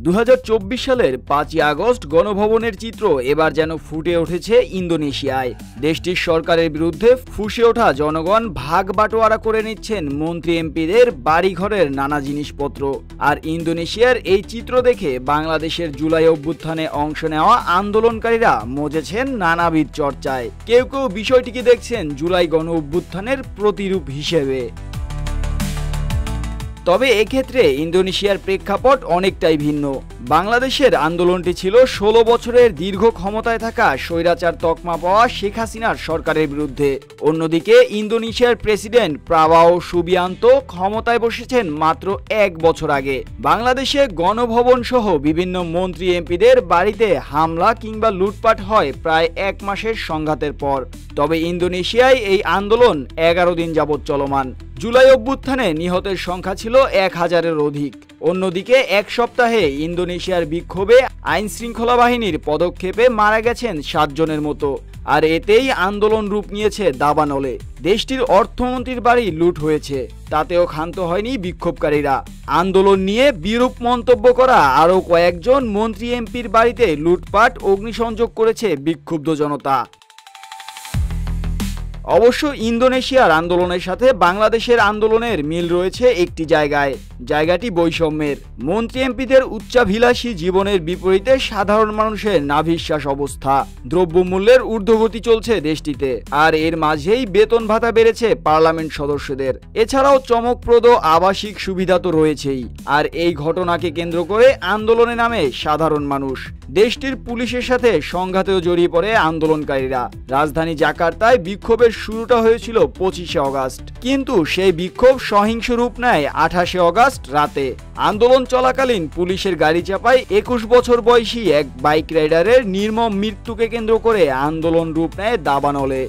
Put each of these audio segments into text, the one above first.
2024 সালের 5ই আগস্ট গণভবনের চিত্র এবার যেন ফুটে উঠেছে ইন্দোনেশিয়ায়। দেশটির সরকারের বিরুদ্ধে ফুঁসে ওঠা জনগণ ভাগ বাটোয়ারা করে নিচ্ছেন মন্ত্রী এমপিদের বাড়িঘরের নানা জিনিসপত্র। আর ইন্দোনেশিয়ার এই চিত্র দেখে বাংলাদেশের জুলাই অভ্যুত্থানে অংশ নেওয়া আন্দোলনকারীরা মজেছেন নানাবিধ চর্চায়। কেউ কেউ বিষয়টিকে দেখছেন জুলাই গণ অভ্যুত্থানের প্রতিরূপ হিসেবে। তবে এক্ষেত্রে ইন্দোনেশিয়ার প্রেক্ষাপট অনেকটাই ভিন্ন। বাংলাদেশের আন্দোলনটি ছিল 16 বছরের দীর্ঘ ক্ষমতায় থাকা স্বৈরাচার তকমা পাওয়া শেখ হাসিনার সরকারের বিরুদ্ধে। অন্যদিকে ইন্দোনেশিয়ার প্রেসিডেন্ট প্রাবাও সুবিয়ান্তো ক্ষমতায় বসেছেন মাত্র 1 বছর আগে। বাংলাদেশে গণভবন সহ বিভিন্ন মন্ত্রী এমপিদের বাড়িতে হামলা কিংবা লুটপাট হয় প্রায় 1 মাসের সংঘাতের পর। তবে ইন্দোনেশিয়ায় এই আন্দোলন 11 দিন যাবৎ চলমান। জুলাই অভ্যুত্থানে নিহতের সংখ্যা ছিল 1000-এর অধিক। অন্যদিকে 1 সপ্তাহে ইন্দোনেশিয়ার বিক্ষোভে আইন শৃঙ্খলা বাহিনীর পদক্ষেপে মারা গেছেন 7 জনের মতো। আর এতেই আন্দোলন রূপ নিয়েছে দাবানলে। দেশটির অর্থমন্ত্রীর বাড়ি লুট হয়েছে, তাতেও ক্ষান্ত হয়নি বিক্ষোভকারীরা। আন্দোলন নিয়ে বিরূপ মন্তব্য করা আরও কয়েকজন মন্ত্রী এমপির বাড়িতে লুটপাট অগ্নিসংযোগ করেছে বিক্ষুব্ধ জনতা। অবশ্য ইন্দোনেশিয়ার আন্দোলনের সাথে বাংলাদেশের আন্দোলনের মিল রয়েছে একটি জায়গাটি বৈষম্যের। মন্ত্রী এমপিদের উচ্চাভিলাষী জীবনের বিপরীতে সাধারণ মানুষের নাভিশ্বাস অবস্থা। দ্রব্যমূল্যের ঊর্ধ্বগতি চলছে দেশটিতে, আর এর মাঝেই বেতন ভাতা বেড়েছে পার্লামেন্ট সদস্যদের। এছাড়াও চমকপ্রদ আবাসিক সুবিধা তো রয়েছেই। আর এই ঘটনাকে কেন্দ্র করে আন্দোলনে নামে সাধারণ মানুষ। দেশটির পুলিশের সাথে সংঘাতেও জড়িয়ে পড়ে আন্দোলনকারীরা। রাজধানী জাকার্তায় বিক্ষোভের শুরুটা হয়েছিল 25শে আগস্ট, কিন্তু সেই বিক্ষোভ সহিংস রূপ নেয় 28শে আগস্ট রাতে। আন্দোলন চলাকালীন পুলিশের গাড়ি চাপায় 21 বছর বয়সী এক বাইক রাইডারের নির্মম মৃত্যুকে কেন্দ্র করে আন্দোলন রূপ নেয় দাবানলে।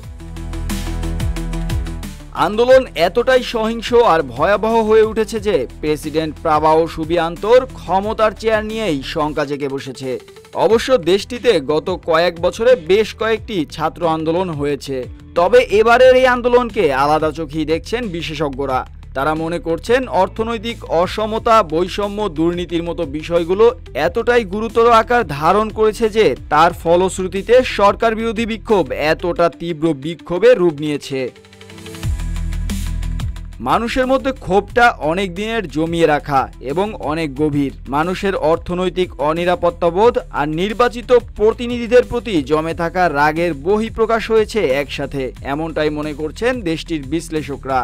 আন্দোলন এতটাই সহিংস আর ভয়াবহ হয়ে উঠেছে যে প্রেসিডেন্ট প্রাবাও সুবিয়ান্তোর ক্ষমতার চেয়ার নিয়েই শঙ্কা জেগে বসেছে। অবশ্য দেশটিতে গত কয়েক বছরে বেশ কয়েকটি ছাত্র আন্দোলন হয়েছে। তবে এবারের এই আন্দোলনকে আলাদা চোখেই দেখছেন বিশেষজ্ঞরা। তারা মনে করছেন অর্থনৈতিক অসমতা, বৈষম্য, দুর্নীতির মতো বিষয়গুলো এতটাই গুরুতর আকার ধারণ করেছে যে তার ফলশ্রুতিতে সরকার বিরোধী বিক্ষোভ এতটা তীব্র বিক্ষোভে রূপ নিয়েছে। মানুষের মধ্যে ক্ষোভটা অনেক দিনের জমিয়ে রাখা এবং অনেক গভীর। মানুষের অর্থনৈতিক অনিরাপত্তাবোধ আর নির্বাচিত প্রতিনিধিদের প্রতি জমে থাকা রাগের বহিঃপ্রকাশ হয়েছে একসাথে, এমনটাই মনে করছেন দেশটির বিশ্লেষকরা।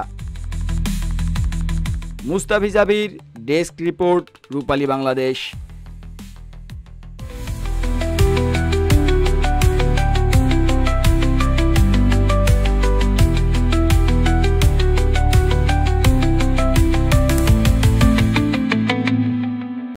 মুস্তাফিজ আবির, ডেস্ক রিপোর্ট, রূপালী বাংলাদেশ।